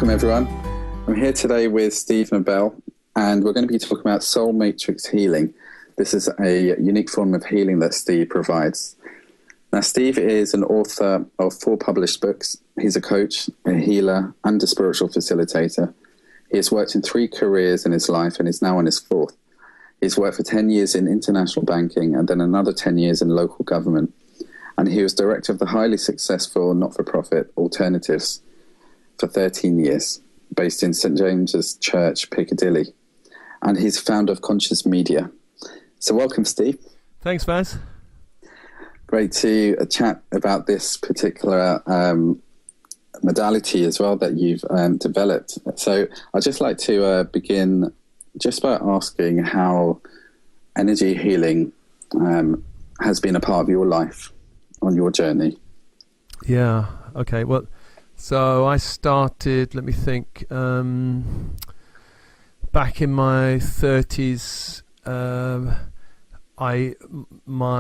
Welcome, everyone. I'm here today with Steve Nobel, and we're going to be talking about soul matrix healing. This is a unique form of healing that Steve provides. Now, Steve is an author of 4 published books. He's a coach, a healer, and a spiritual facilitator. He has worked in 3 careers in his life and is now on his 4th. He's worked for 10 years in international banking and then another 10 years in local government. And he was director of the highly successful not-for-profit Alternatives for 13 years, based in St. James's Church, Piccadilly. And he's founder of Conscious Media. So welcome, Steve. Thanks, Vaz. Great to chat about this particular modality as well that you've developed. So I'd just like to begin just by asking how energy healing has been a part of your life on your journey. Yeah, okay. Well, so I started, let me think, back in my 30s. My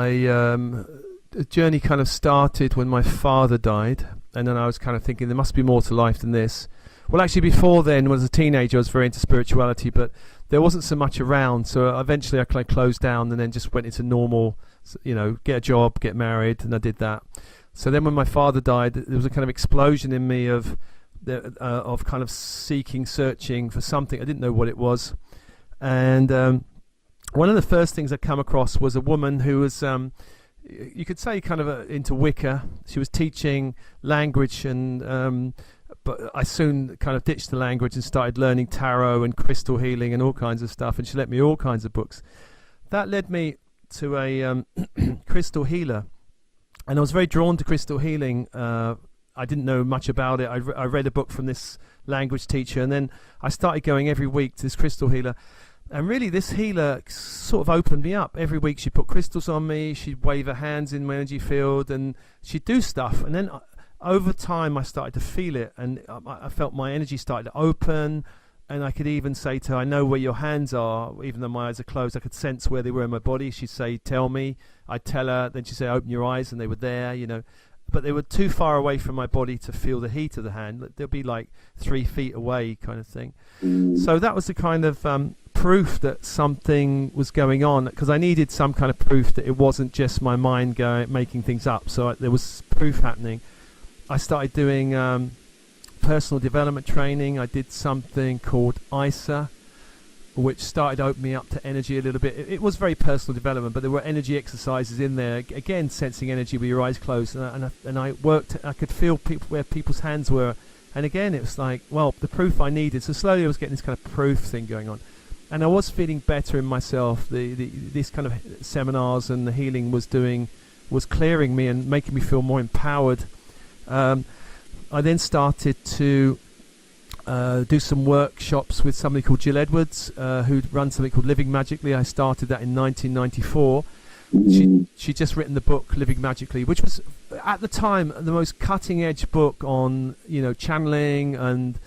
journey kind of started when my father died, and then I was kind of thinking there must be more to life than this. Well, actually, before then, when I was a teenager, I was very into spirituality, but there wasn't so much around. So eventually I kind of closed down and then just went into normal, get a job, get married, and I did that. So then when my father died, there was a kind of explosion in me of kind of searching for something. I didn't know what it was. And one of the first things I come across was a woman who was, you could say, kind of into Wicca. She was teaching language, and but I soon kind of ditched the language and started learning tarot and crystal healing and all kinds of stuff. And she lent me all kinds of books. That led me to a crystal healer. And I was very drawn to crystal healing. I didn't know much about it. I read a book from this language teacher, and then I started going every week to this crystal healer. And really, this healer sort of opened me up. Every week she'd put crystals on me, she'd wave her hands in my energy field, and she'd do stuff. And then over time, I started to feel it, and I felt my energy started to open. And I could even say to her, I know where your hands are, even though my eyes are closed. I could sense where they were in my body. She'd say, tell me. I'd tell her. Then she'd say, open your eyes. And they were there, But they were too far away from my body to feel the heat of the hand. They'll be like 3 feet away kind of thing. So that was the kind of proof that something was going on, because I needed some kind of proof that it wasn't just my mind making things up. So there was proof happening. I started doing personal development training. I did something called ISA, which started opening up to energy a little bit. It was very personal development, but there were energy exercises in there. Again, sensing energy with your eyes closed, and I worked. I could feel where people's hands were, and again, it was like, well, the proof I needed. So slowly, I was getting this kind of proof thing going on, and I was feeling better in myself. These kind of seminars and the healing was clearing me and making me feel more empowered. I then started to do some workshops with somebody called Jill Edwards, who'd run something called Living Magically. I started that in 1994. She'd just written the book Living Magically, which was at the time the most cutting edge book on channeling and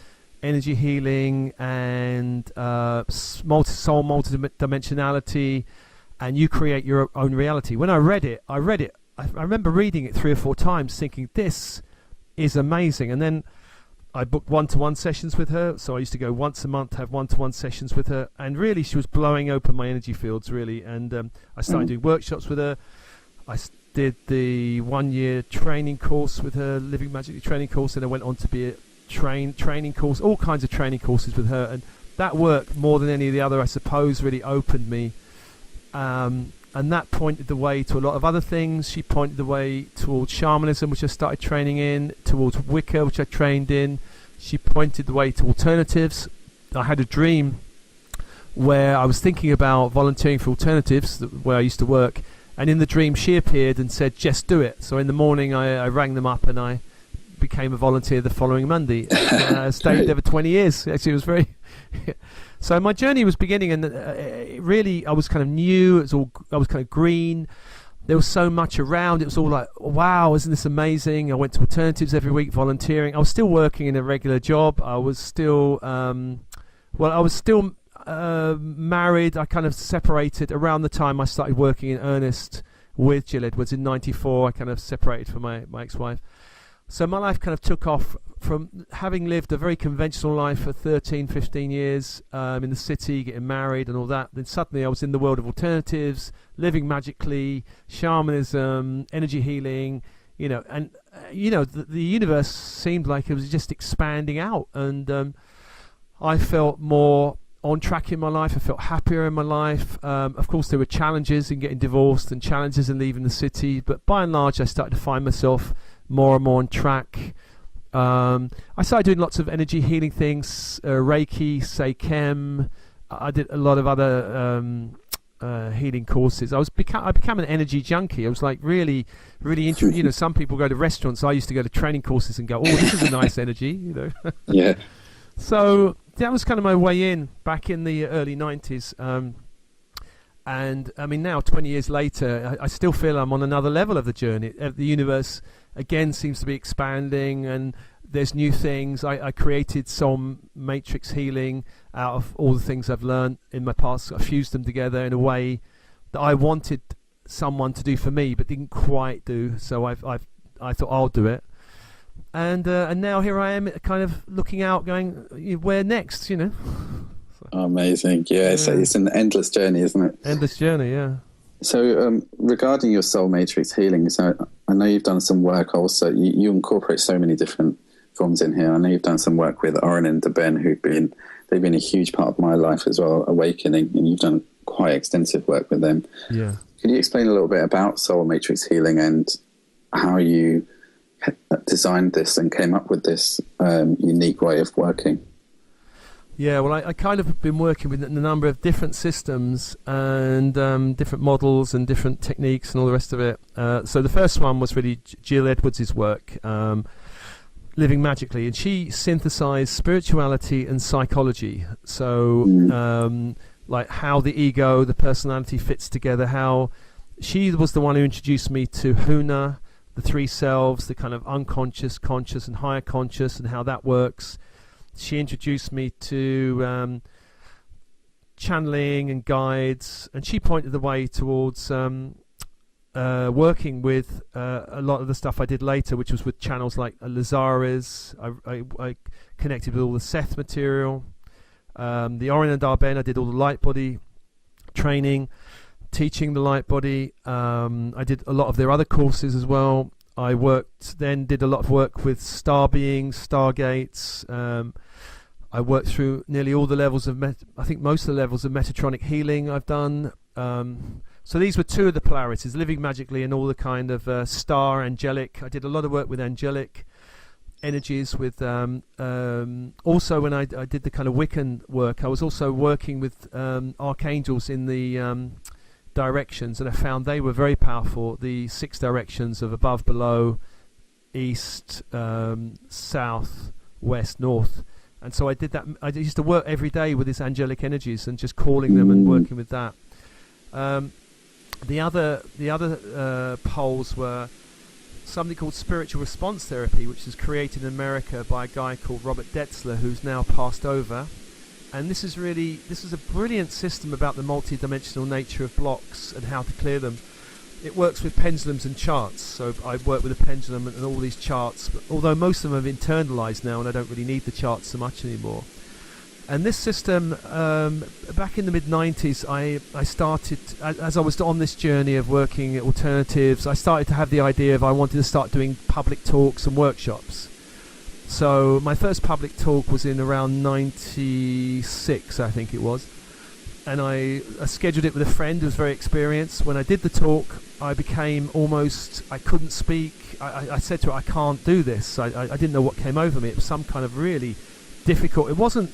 energy healing and soul multidimensionality, and you create your own reality. When I read it. I remember reading it 3 or 4 times, thinking this is amazing. And then I booked one-to-one sessions with her. So I used to go once a month, have one-to-one sessions with her, and really she was blowing open my energy fields, really. And I started doing workshops with her. I did the 1-year training course with her, Living Magically training course, and I went on to be a training course, all kinds of training courses with her. And that work, more than any of the other, I suppose, really opened me. And that pointed the way to a lot of other things. She pointed the way towards shamanism, which I started training in, towards Wicca, which I trained in. She pointed the way to alternatives. I had a dream where I was thinking about volunteering for alternatives, where I used to work. And in the dream, she appeared and said, just do it. So in the morning, I rang them up and I became a volunteer the following Monday. I stayed there for 20 years. Actually, it was very... So my journey was beginning, and really I was kind of new. I was kind of green. There was so much around. It was all like, wow, isn't this amazing? I went to alternatives every week, volunteering. I was still working in a regular job. I was still, married. I kind of separated around the time I started working in earnest with Jill Edwards in '94. I kind of separated from my ex-wife. So my life kind of took off from having lived a very conventional life for 13, 15 years in the city, getting married and all that. Then suddenly I was in the world of alternatives, living magically, shamanism, energy healing, and the universe seemed like it was just expanding out, and I felt more on track in my life. I felt happier in my life. Of course, there were challenges in getting divorced and challenges in leaving the city, but by and large, I started to find myself more and more on track. I started doing lots of energy healing things, Reiki, Seichem. I did a lot of other healing courses. I became an energy junkie. I was like really interested. Some people go to restaurants. I used to go to training courses and go, "Oh, this is a nice energy," Yeah. So that was kind of my way in back in the early 90s. And I mean, now 20 years later, I still feel I'm on another level of the journey. The universe again seems to be expanding, and there's new things. I created Soul Matrix Healing out of all the things I've learned in my past. I fused them together in a way that I wanted someone to do for me, but didn't quite do. So I thought I'll do it. And now here I am, kind of looking out, going, where next? So. Amazing. Yeah, it's an endless journey, isn't it? Endless journey, yeah. So regarding your Soul Matrix Healing, so I know you've done some work also. You incorporate so many different forms in here. I know you've done some work with Oren and DeBen, they've been a huge part of my life as well, awakening, and you've done quite extensive work with them. Yeah. Could you explain a little bit about Soul Matrix Healing and how you designed this and came up with this unique way of working? Yeah, well, I kind of have been working with a number of different systems and different models and different techniques and all the rest of it. So the first one was really Jill Edwards' work, Living Magically, and she synthesized spirituality and psychology. So like how the ego, the personality fits together, how she was the one who introduced me to Huna, the three selves, the kind of unconscious, conscious and higher conscious, and how that works. She introduced me to channeling and guides, and she pointed the way towards working with a lot of the stuff I did later, which was with channels like Lazarus. I connected with all the Seth material. The Oren and Darben, I did all the light body training, teaching the light body. I did a lot of their other courses as well. I did a lot of work with star beings, stargates. I worked through nearly all the levels of, I think most of the levels of Metatronic healing I've done. So these were two of the polarities, Living Magically and all the kind of star, angelic. I did a lot of work with angelic energies. With also when I did the kind of Wiccan work, I was also working with archangels in the directions, and I found they were very powerful. The 6 directions of above, below, east, south, west, north. And so I did that. I used to work every day with these angelic energies and just calling them and working with that. The other poles were something called spiritual response therapy, which was created in America by a guy called Robert Detzler, who's now passed over. And this is a brilliant system about the multi-dimensional nature of blocks and how to clear them. It works with pendulums and charts. So I work with a pendulum and all these charts, although most of them have internalized now and I don't really need the charts so much anymore. And this system, back in the mid-90s, I started, as I was on this journey of working at alternatives, I started to have the idea of I wanted to start doing public talks and workshops. So my first public talk was in around 96, I think it was. And I scheduled it with a friend who was very experienced. When I did the talk, I became I couldn't speak. I said to her, I can't do this. I didn't know what came over me. It was some kind of really difficult. It wasn't,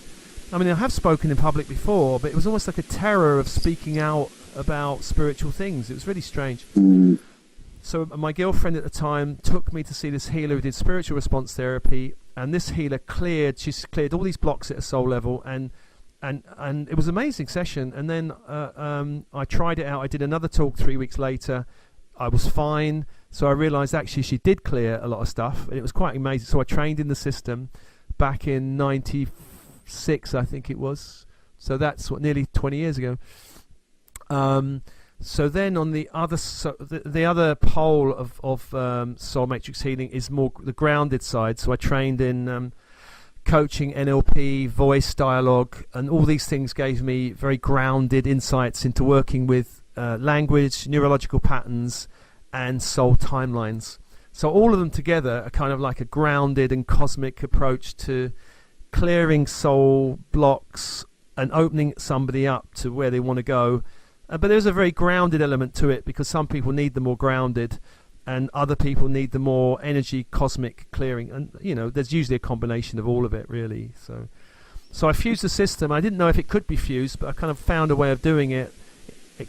I mean, I have spoken in public before, but it was almost like a terror of speaking out about spiritual things. It was really strange. So my girlfriend at the time took me to see this healer who did spiritual response therapy, and this healer she's cleared all these blocks at a soul level, and it was an amazing session. And then I tried it out. I did another talk 3 weeks later. I was fine. So I realized actually she did clear a lot of stuff, and it was quite amazing. So I trained in the system back in 96, I think it was. So that's nearly 20 years ago. So then on the other the other pole of soul matrix healing is more the grounded side. So I trained in coaching, NLP, voice dialogue, and all these things gave me very grounded insights into working with language, neurological patterns, and soul timelines. So all of them together are kind of like a grounded and cosmic approach to clearing soul blocks and opening somebody up to where they want to go. But there's a very grounded element to it, because some people need the more grounded and other people need the more energy cosmic clearing. And, you know, there's usually a combination of all of it, really. So I fused the system. I didn't know if it could be fused, but I kind of found a way of doing it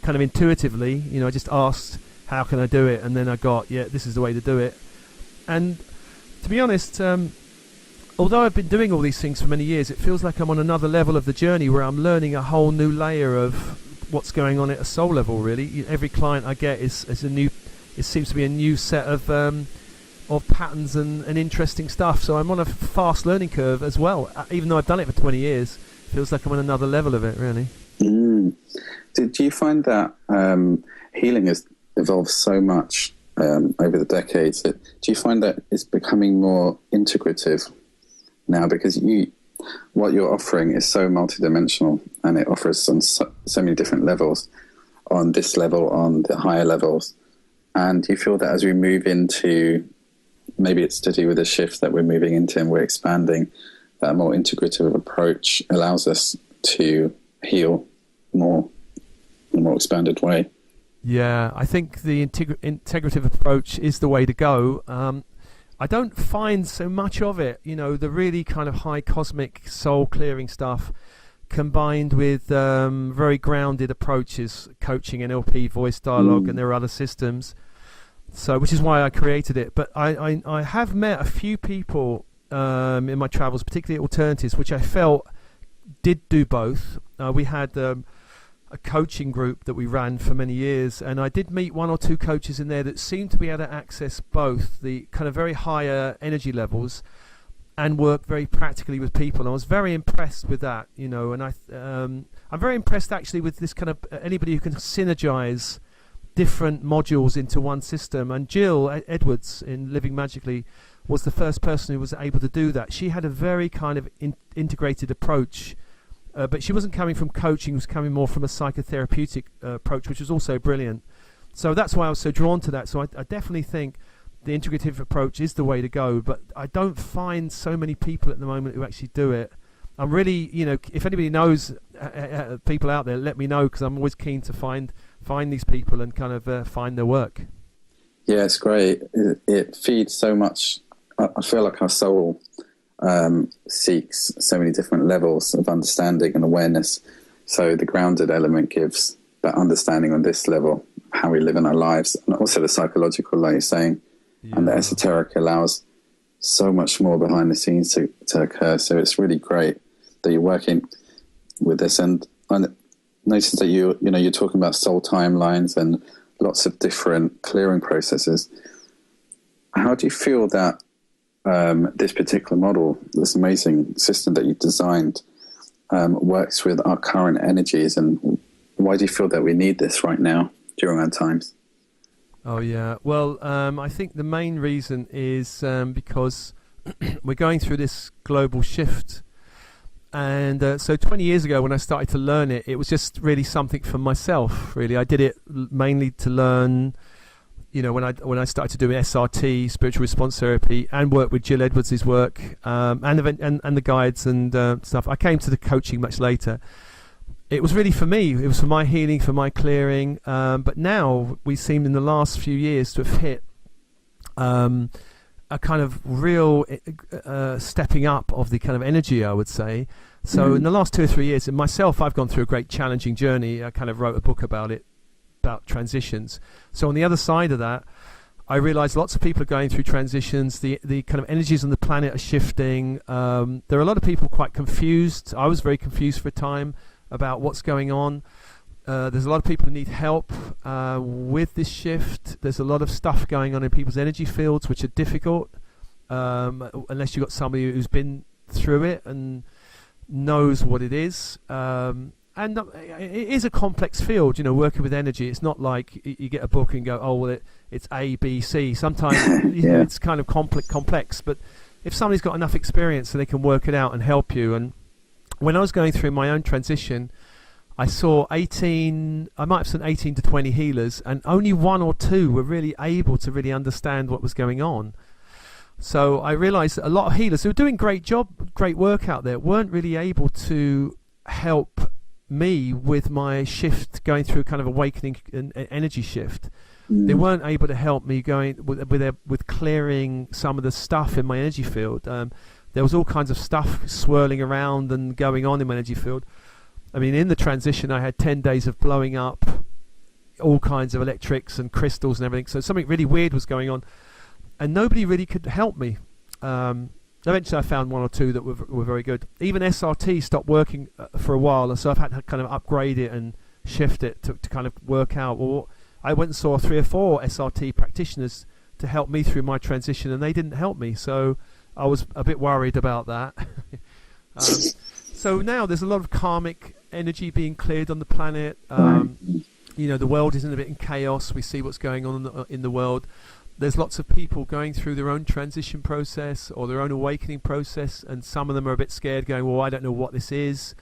kind of intuitively. You know, I just asked, how can I do it? And then I got, yeah, this is the way to do it. And to be honest, although I've been doing all these things for many years, it feels like I'm on another level of the journey where I'm learning a whole new layer of what's going on at a soul level. Really, every client I get is a new. It seems to be a new set of patterns and interesting stuff. So I'm on a fast learning curve as well. Even though I've done it for 20 years, it feels like I'm on another level of it. Really. Did you find that healing has evolved so much over the decades? Do you find that it's becoming more integrative now, because what you're offering is so multidimensional, and it offers on so many different levels, on this level, on the higher levels. And do you feel that as we move into, maybe it's to do with the shift that we're moving into and we're expanding, that a more integrative approach allows us to heal more in a more expanded way? Yeah, I think the integrative approach is the way to go. I don't find so much of it, you know, the really kind of high cosmic soul clearing stuff combined with very grounded approaches, coaching, NLP, voice dialogue, and there are other systems. So, which is why I created it. But I have met a few people in my travels, particularly alternatives, which I felt did do both. We had a coaching group that we ran for many years, and I did meet one or two coaches in there that seemed to be able to access both the kind of very higher energy levels and work very practically with people. And I was very impressed with that, you know, and I'm very impressed actually with this kind of anybody who can synergize different modules into one system. And Jill Edwards in Living Magically was the first person who was able to do that. She had a very kind of integrated approach. But she wasn't coming from coaching, she was coming more from a psychotherapeutic approach, which was also brilliant. So that's why I was so drawn to that. So I definitely think the integrative approach is the way to go, but I don't find so many people at the moment who actually do it. I'm really, you know, if anybody knows people out there, let me know, because I'm always keen to find these people and kind of find their work. Yeah, it's great. It feeds so much. I feel like our soul seeks so many different levels of understanding and awareness. So the grounded element gives that understanding on this level, how we live in our lives, and also the psychological, like you're saying, and the esoteric allows so much more behind the scenes to occur. So it's really great that you're working with this. And I noticed that you're talking about soul timelines and lots of different clearing processes. How do you feel that this particular model, this amazing system that you've designed, works with our current energies, and why do you feel that we need this right now during our times? Oh yeah, well, I think the main reason is because we're going through this global shift, and so 20 years ago when I started to learn it, it was just really something for myself. Really, I did it mainly to learn. You know, when I started to do SRT, spiritual response therapy, and work with Jill Edwards' work, and the guides and stuff, I came to the coaching much later. It was really for me. It was for my healing, for my clearing. But now we seem in the last few years to have hit a kind of real stepping up of the kind of energy, I would say. So in the last 2 or 3 years, and myself, I've gone through a great challenging journey. I kind of wrote a book about it, about transitions. So on the other side of that, I realized lots of people are going through transitions. The kind of energies on the planet are shifting. There are a lot of people quite confused. I was very confused for a time about what's going on. There's a lot of people who need help with this shift. There's a lot of stuff going on in people's energy fields which are difficult unless you've got somebody who's been through it and knows what it is. and it is a complex field, working with energy. It's not like you get a book and go, oh, well, it's A, B, C. Sometimes it's kind of complex, but if somebody's got enough experience, so they can work it out and help you. And when I was going through my own transition, I saw I might have seen 18 to 20 healers, and only 1 or 2 were really able to really understand what was going on. So I realized that a lot of healers who were doing great work out there, weren't really able to help me with my shift, going through kind of awakening and energy shift. They weren't able to help me going with clearing some of the stuff in my energy field. There was all kinds of stuff swirling around and going on in my energy field. I mean, in the transition, I had 10 days of blowing up all kinds of electrics and crystals and everything. So something really weird was going on, and nobody really could help me. Eventually, I found 1 or 2 that were very good. Even SRT stopped working for a while, so I've had to kind of upgrade it and shift it to kind of work out. Well, I went and saw 3 or 4 SRT practitioners to help me through my transition, and they didn't help me. So I was a bit worried about that. So now there's a lot of karmic energy being cleared on the planet. The world is in a bit in chaos. We see what's going on in the world. There's lots of people going through their own transition process or their own awakening process, and some of them are a bit scared, going, well, I don't know what this is.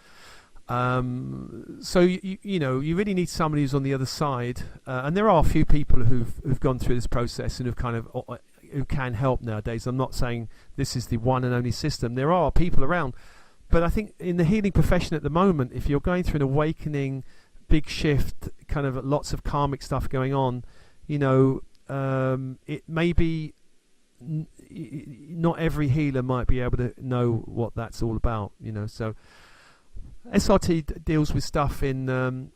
So you really need somebody who's on the other side, and there are a few people who've gone through this process and who can help nowadays. I'm not saying this is the one and only system. There are people around, but I think in the healing profession at the moment, if you're going through an awakening, big shift, kind of lots of karmic stuff going on, it may be not every healer might be able to know what that's all about. So SRT deals with stuff in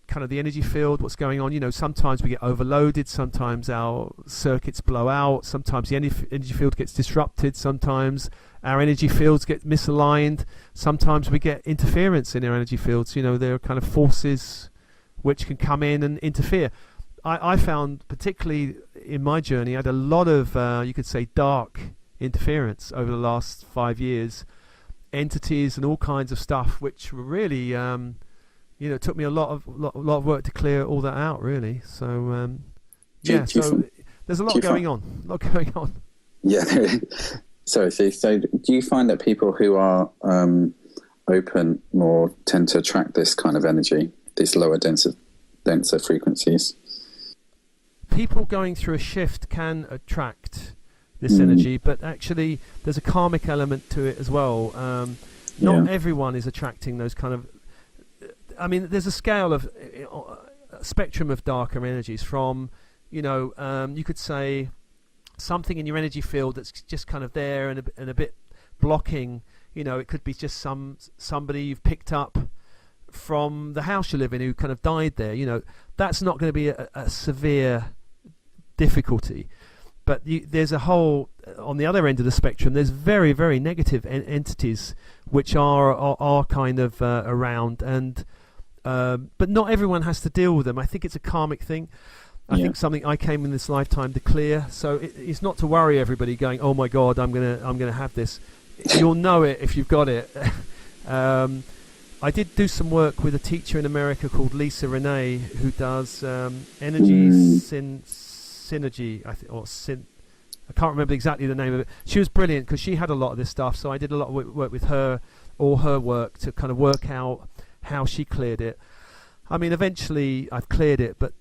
kind of the energy field, what's going on. Sometimes we get overloaded, sometimes our circuits blow out, sometimes the energy field gets disrupted, sometimes our energy fields get misaligned, sometimes we get interference in our energy fields. There are kind of forces which can come in and interfere. I found, particularly in my journey, I had a lot of, you could say, dark interference over the last 5 years. Entities and all kinds of stuff, which were really, it took me a lot of work to clear all that out, really. So, there's a lot going on. Yeah. So do you find that people who are open more tend to attract this kind of energy, these lower, denser frequencies? People going through a shift can attract this energy, but actually there's a karmic element to it as well. Not everyone is attracting those kind of, there's a scale of spectrum of darker energies from, you could say something in your energy field that's just kind of there and a bit blocking. It could be just somebody you've picked up from the house you live in who kind of died there. That's not going to be a severe difficulty. But there's a whole, on the other end of the spectrum, there's very, very negative entities which are kind of around, and but not everyone has to deal with them. I think it's a karmic thing. I think something I came in this lifetime to clear. So it's not to worry everybody going, oh my God, I'm gonna have this. You'll know it if you've got it. I did do some work with a teacher in America called Lisa Renee, who does energy synergy, I can't remember exactly the name of it. She was brilliant because she had a lot of this stuff, so I did a lot of work with her, or her work, to kind of work out how she cleared it. Eventually I've cleared it, but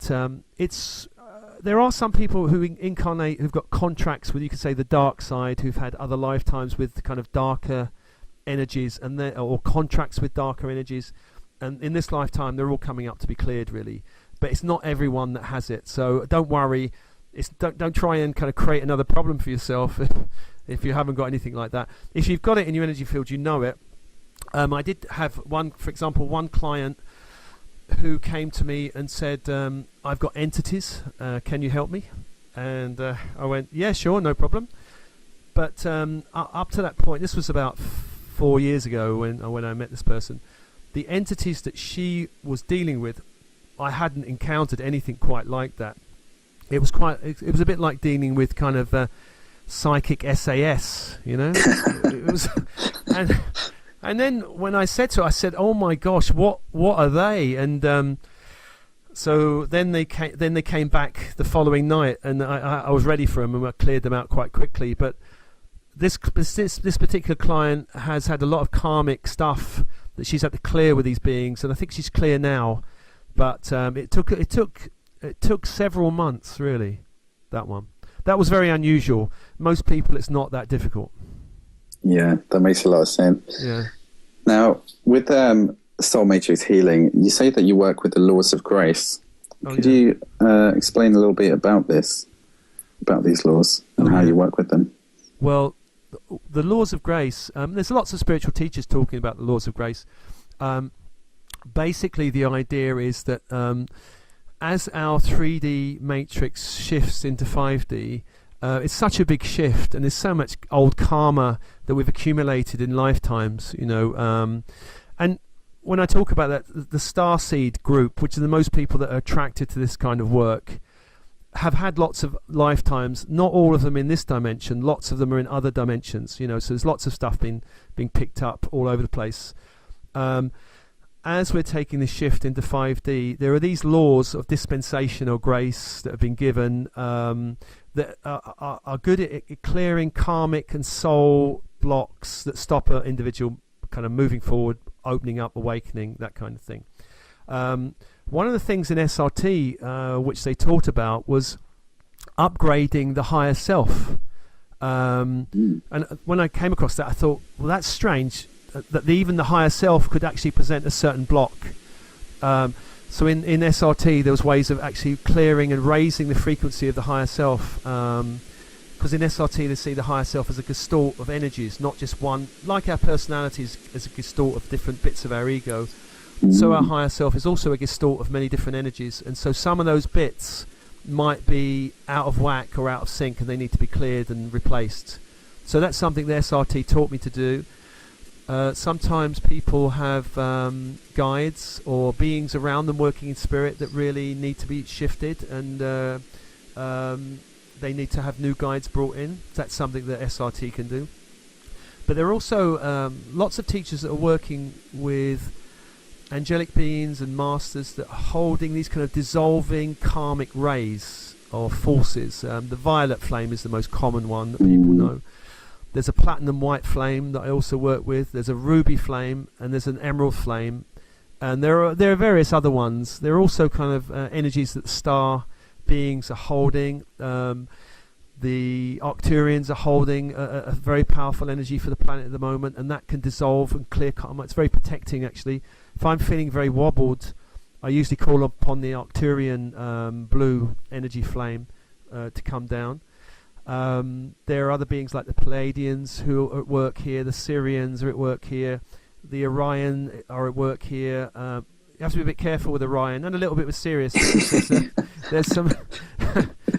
there are some people who incarnate, who've got contracts with, you could say, the dark side, who've had other lifetimes with kind of darker energies, or contracts with darker energies, and in this lifetime they're all coming up to be cleared, really. But it's not everyone that has it, so don't worry. Don't try and kind of create another problem for yourself if you haven't got anything like that. If you've got it in your energy field, you know it. I did have one client who came to me and said, I've got entities, can you help me? And I went, yeah, sure, no problem. But up to that point, this was about 4 years ago when I met this person, the entities that she was dealing with, I hadn't encountered anything quite like that. It was a bit like dealing with kind of psychic SAS, It was, and And then when I said to her, I said, "Oh my gosh, what are they?" And so then they came back the following night, and I was ready for them, and I cleared them out quite quickly. But this particular client has had a lot of karmic stuff that she's had to clear with these beings, and I think she's clear now. But it took several months, really. That was very unusual. Most people, it's not that difficult. Yeah, that makes a lot of sense. Yeah. Now, with Soul Matrix healing, you say that you work with the laws of grace. Could you explain a little bit about these laws and how you work with them? Well, the laws of grace, there's lots of spiritual teachers talking about the laws of grace. Basically, the idea is that as our 3D matrix shifts into 5D, it's such a big shift, and there's so much old karma that we've accumulated in lifetimes, and when I talk about that, the Starseed group, which are the most people that are attracted to this kind of work, have had lots of lifetimes. Not all of them in this dimension. Lots of them are in other dimensions. So there's lots of stuff being picked up all over the place. As we're taking this shift into 5D, there are these laws of dispensation or grace that have been given that are good at clearing karmic and soul blocks that stop an individual kind of moving forward, opening up, awakening, that kind of thing. One of the things in SRT which they taught about was upgrading the higher self. And when I came across that, I thought, well, that's strange that even the higher self could actually present a certain block. So in SRT, there was ways of actually clearing and raising the frequency of the higher self. Because in SRT, they see the higher self as a gestalt of energies, not just one, like our personalities as a gestalt of different bits of our ego. So our higher self is also a gestalt of many different energies. And so some of those bits might be out of whack or out of sync, and they need to be cleared and replaced. So that's something the SRT taught me to do. Sometimes people have guides or beings around them working in spirit that really need to be shifted, and they need to have new guides brought in. That's something that SRT can do. But there are also lots of teachers that are working with angelic beings and masters that are holding these kind of dissolving karmic rays or forces. The violet flame is the most common one that people know. There's a platinum white flame that I also work with. There's a ruby flame, and there's an emerald flame, and there are various other ones. There are also kind of energies that star beings are holding. The Arcturians are holding a very powerful energy for the planet at the moment, and that can dissolve and clear karma. It's very protecting, actually. If I'm feeling very wobbled, I usually call upon the Arcturian blue energy flame to come down. There are other beings like the Pleiadians who are at work here. The Syrians are at work here. The Orion are at work here. You have to be a bit careful with Orion and a little bit with Sirius. There's some,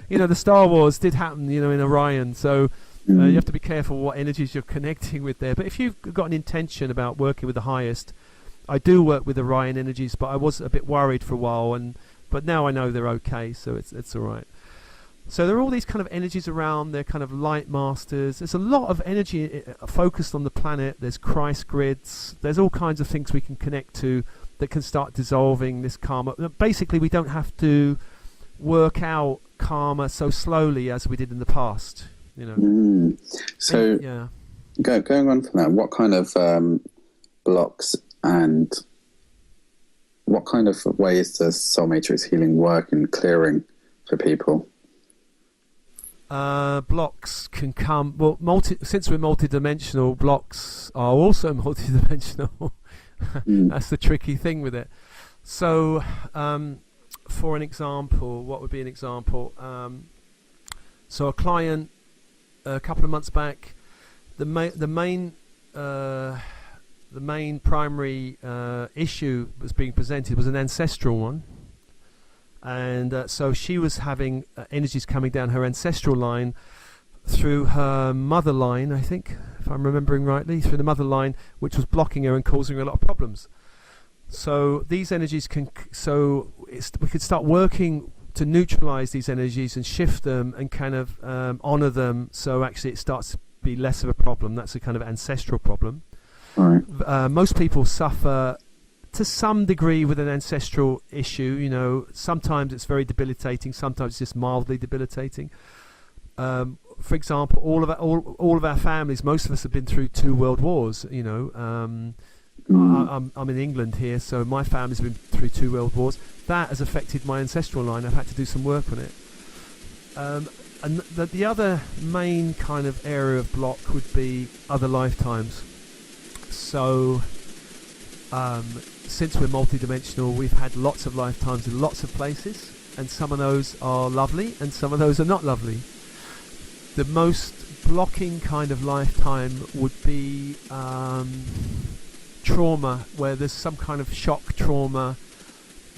the Star Wars did happen, in Orion. So you have to be careful what energies you're connecting with there. But if you've got an intention about working with the highest, I do work with Orion energies, but I was a bit worried for a while, but now I know they're okay, so it's all right. So there are all these kind of energies around. They're kind of light masters. There's a lot of energy focused on the planet. There's Christ grids. There's all kinds of things we can connect to that can start dissolving this karma. Basically, we don't have to work out karma so slowly as we did in the past. So going on from that, what kind of blocks and what kind of ways does Soul Matrix healing work in clearing for people? Blocks can come. Well, since we're multidimensional, blocks are also multidimensional. That's the tricky thing with it. So, for an example, what would be an example? So, a client a couple of months back, the main primary issue was being presented was an ancestral one. And so she was having energies coming down her ancestral line through her mother line, I think, if I'm remembering rightly, through the mother line, which was blocking her and causing her a lot of problems. So these energies we could start working to neutralize these energies and shift them and kind of honor them, so actually it starts to be less of a problem. That's a kind of ancestral problem. Right. Most people suffer to some degree with an ancestral issue. Sometimes it's very debilitating, sometimes it's just mildly debilitating. For example, all of our families, most of us have been through 2 world wars. I'm in England here, so my family's been through 2 world wars. That has affected my ancestral line. I've had to do some work on it. And the other main kind of area of block would be other lifetimes. So, since we're multidimensional, we've had lots of lifetimes in lots of places, and some of those are lovely, and some of those are not lovely. The most blocking kind of lifetime would be trauma, where there's some kind of shock trauma.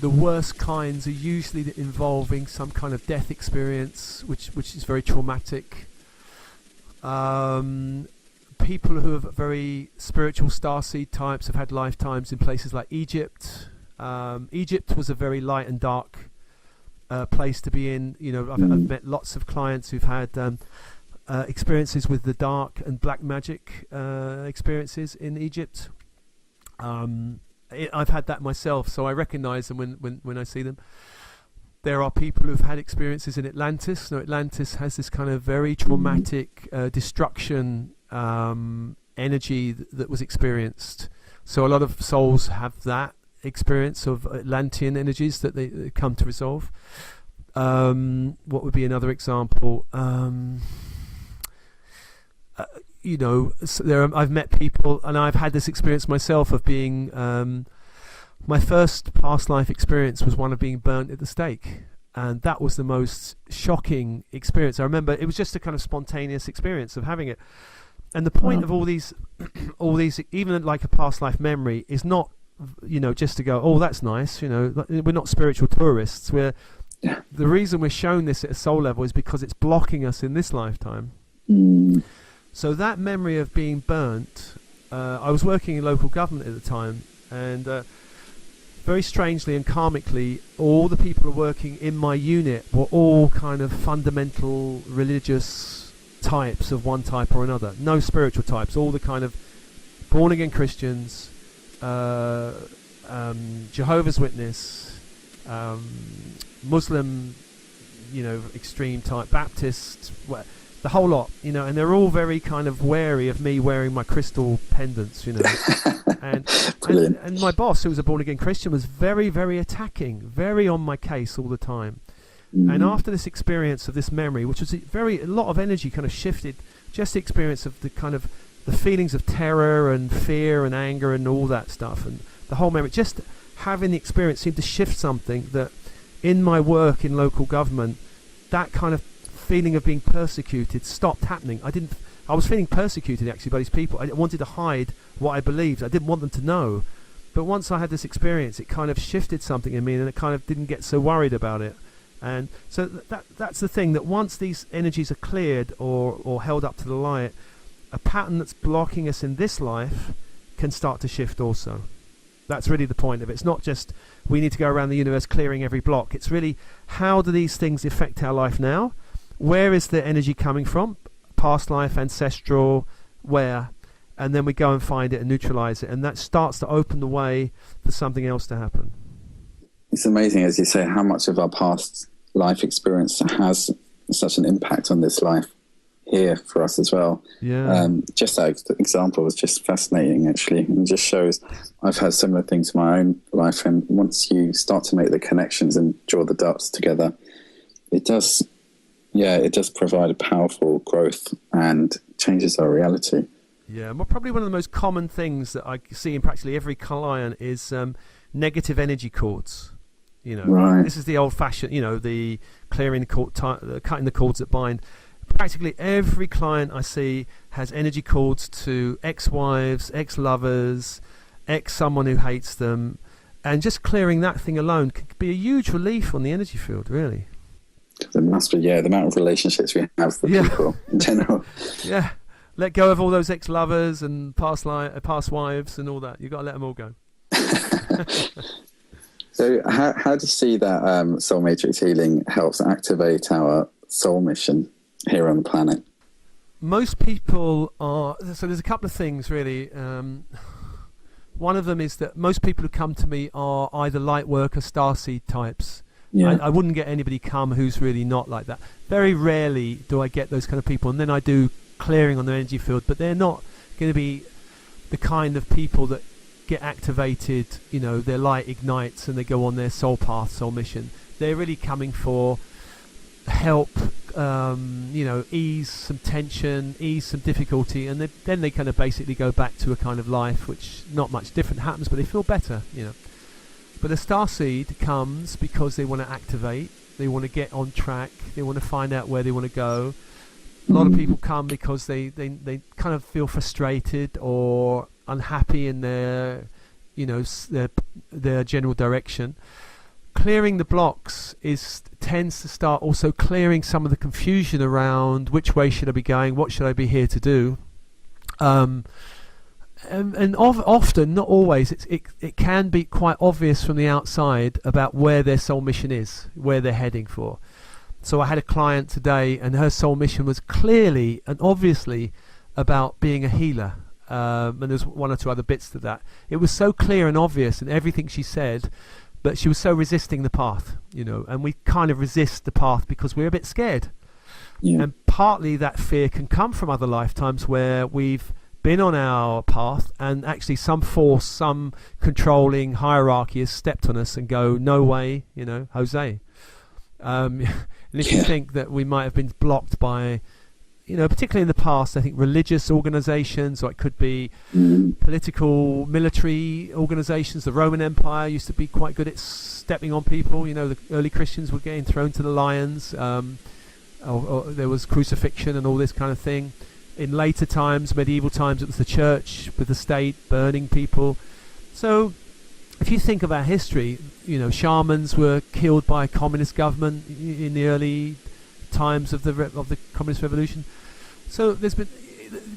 The worst kinds are usually involving some kind of death experience, which is very traumatic. People who are very spiritual starseed types have had lifetimes in places like Egypt. Egypt was a very light and dark place to be in. I've met lots of clients who've had experiences with the dark and black magic experiences in Egypt. I've had that myself, so I recognise them when I see them. There are people who've had experiences in Atlantis. Now, Atlantis has this kind of very traumatic destruction energy that was experienced. So a lot of souls have that experience of Atlantean energies that they come to resolve. What would be another example? I've met people, and I've had this experience myself of being. My first past life experience was one of being burnt at the stake, and that was the most shocking experience. I remember it was just a kind of spontaneous experience of having it. And the point of all these, even like a past life memory, is not, just to go, oh, that's nice. We're not spiritual tourists. The reason we're shown this at a soul level is because it's blocking us in this lifetime. So that memory of being burnt, I was working in local government at the time, and very strangely and karmically, all the people who were working in my unit were all kind of fundamental religious types of one type or another. No spiritual types, all the kind of born-again Christians, Jehovah's Witness, Muslim, extreme type, Baptist, the whole lot, and they're all very kind of wary of me wearing my crystal pendants, and my boss, who was a born-again Christian, was very, very attacking, very on my case all the time. And after this experience of this memory, which was a lot of energy kind of shifted, just the experience of the kind of the feelings of terror and fear and anger and all that stuff, and the whole memory, just having the experience seemed to shift something that in my work in local government, that kind of feeling of being persecuted stopped happening. I was feeling persecuted actually by these people. I wanted to hide what I believed. I didn't want them to know. But once I had this experience, it kind of shifted something in me, and I kind of didn't get so worried about it. And so that's the thing, that once these energies are cleared or held up to the light, a pattern that's blocking us in this life can start to shift also. That's really the point of it. It's not just we need to go around the universe clearing every block. It's really, how do these things affect our life now? Where is the energy coming from? Past life, ancestral, where? And then we go and find it and neutralize it. And that starts to open the way for something else to happen. It's amazing, as you say, how much of our past life experience has such an impact on this life here for us as well. Yeah. Just that example was just fascinating, actually, and just shows I've had similar things in my own life. And once you start to make the connections and draw the dots together, it does provide a powerful growth and changes our reality. Yeah, well, probably one of the most common things that I see in practically every client is negative energy cords. Right. This is the old-fashioned, the clearing the cord, cutting the cords that bind. Practically every client I see has energy cords to ex-wives, ex-lovers, ex-someone who hates them, and just clearing that thing alone could be a huge relief on the energy field, really. There must be, the amount of relationships we have with people in general. Yeah, let go of all those ex-lovers and past wives and all that. You've got to let them all go. So how do you see that soul matrix healing helps activate our soul mission here on the planet? most people are. So there's a couple of things really. One of them is that most people who come to me are either light worker, starseed types. Yeah. I wouldn't get anybody come who's really not like that. Very rarely do I get those kind of people, and then I do clearing on their energy field, but they're not going to be the kind of people that get activated, their light ignites and they go on their soul path, soul mission. They're really coming for help, ease some tension, ease some difficulty, and then they kind of basically go back to a kind of life which not much different happens, but they feel better, But a starseed comes because they want to activate, they want to get on track, they want to find out where they want to go. A lot of people come because they kind of feel frustrated or unhappy in their general direction. Clearing the blocks tends to start also clearing some of the confusion around which way should I be going, what should I be here to do. Often, not always, it can be quite obvious from the outside about where their soul mission is, where they're heading for. So I had a client today, and her soul mission was clearly and obviously about being a healer. And there's one or two other bits to that. It was so clear and obvious in everything she said, but she was so resisting the path, and we kind of resist the path because we're a bit scared. Yeah. And partly that fear can come from other lifetimes where we've been on our path and actually some force, some controlling hierarchy has stepped on us and go, no way, Jose. And if you think that we might have been blocked by, particularly in the past, I think religious organizations, or it could be political, military organizations. The Roman Empire used to be quite good at stepping on people. The early Christians were getting thrown to the lions. Or there was crucifixion and all this kind of thing. In later times, medieval times, it was the church with the state burning people. So if you think of our history, shamans were killed by a communist government in the early times of the communist revolution. So there's been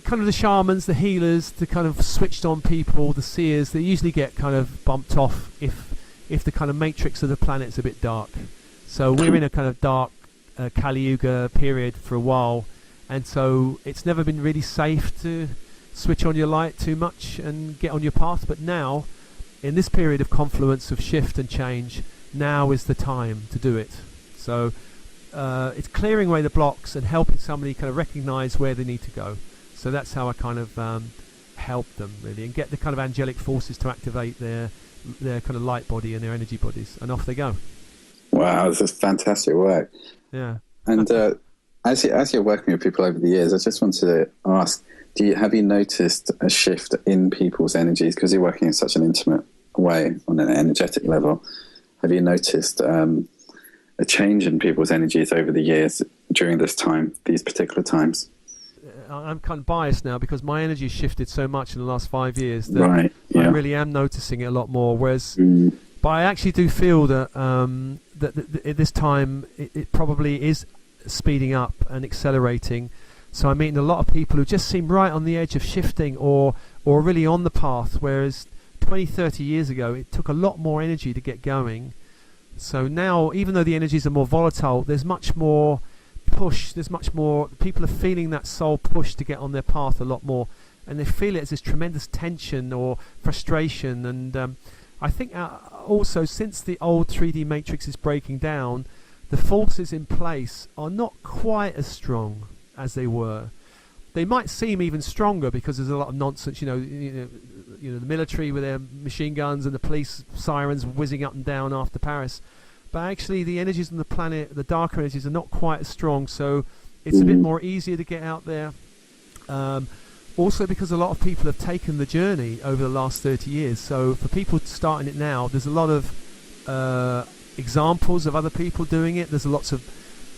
kind of the shamans, the healers, the kind of switched on people, the seers. They usually get kind of bumped off if the kind of matrix of the planet's a bit dark. So we're in a kind of dark Kali Yuga period for a while, and so it's never been really safe to switch on your light too much and get on your path. But now, in this period of confluence of shift and change, now is the time to do it. So it's clearing away the blocks and helping somebody kind of recognize where they need to go. So that's how I kind of help them really, and get the kind of angelic forces to activate their kind of light body and their energy bodies, and off they go. Wow, this is fantastic work. Yeah. And as you're working with people over the years, I just wanted to ask, have you noticed a shift in people's energies? Because you're working in such an intimate way on an energetic level. Have you noticed a change in people's energies over the years during this time, these particular times? I'm kind of biased now because my energy has shifted so much in the last 5 years that right, yeah. I really am noticing it a lot more. Whereas, but I actually do feel that that at this time it probably is speeding up and accelerating. So I'm meeting a lot of people who just seem right on the edge of shifting or really on the path, whereas 20, 30 years ago it took a lot more energy to get going. So now, even though the energies are more volatile, there's much more push, there's much more, people are feeling that soul push to get on their path a lot more, and they feel it as this tremendous tension or frustration. And I think also, since the old 3D matrix is breaking down, the forces in place are not quite as strong as they were. They might seem even stronger because there's a lot of nonsense, the military with their machine guns and the police sirens whizzing up and down after Paris. But actually the energies on the planet, the darker energies, are not quite as strong, so it's a bit more easier to get out there. Also because a lot of people have taken the journey over the last 30 years. So for people starting it now, there's a lot of examples of other people doing it. There's lots of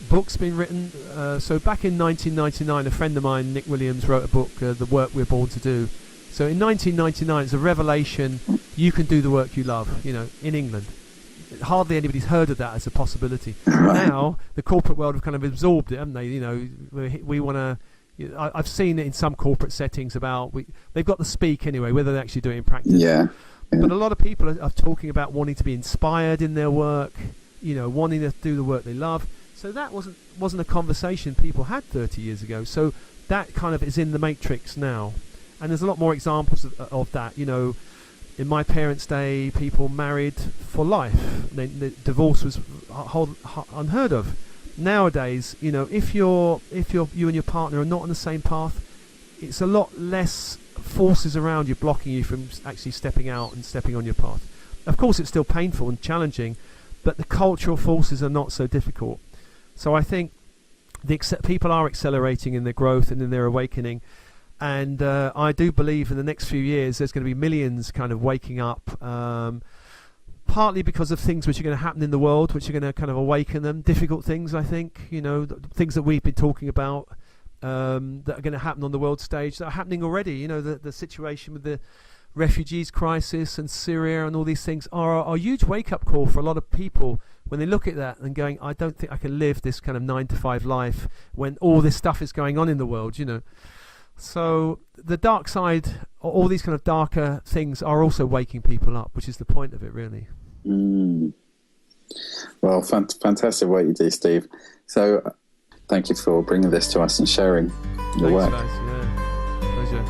books being written. So back in 1999, a friend of mine, Nick Williams, wrote a book, The Work We're Born to Do. So in 1999, it's a revelation. You can do the work you love, in England. Hardly anybody's heard of that as a possibility. Now, the corporate world have kind of absorbed it, haven't they? We want to... I've seen it in some corporate settings about... they've got the speak anyway, whether they actually do it in practice. Yeah. But a lot of people are talking about wanting to be inspired in their work, wanting to do the work they love. So that wasn't a conversation people had 30 years ago. So that kind of is in the Matrix now, and there's a lot more examples of that. You know, in my parents' day, people married for life. The divorce was unheard of. Nowadays, you know, if you and your partner are not on the same path, it's a lot less forces around you blocking you from actually stepping out and stepping on your path. Of course, it's still painful and challenging, but the cultural forces are not so difficult. So I think people are accelerating in their growth and in their awakening. And I do believe in the next few years there's going to be millions kind of waking up, partly because of things which are going to happen in the world, which are going to kind of awaken them. Difficult things, I think, you know, things that we've been talking about that are going to happen on the world stage, that are happening already. You know, the situation with the refugees crisis and Syria and all these things are a huge wake-up call for a lot of people when they look at that and going, I don't think I can live this kind of 9-to-5 life when all this stuff is going on in the world, you know. So the dark side, all these kind of darker things are also waking people up, which is the point of it, really. Well, fantastic work you do, Steve. So thank you for bringing this to us and sharing your work. Thanks, guys. Yeah. Pleasure.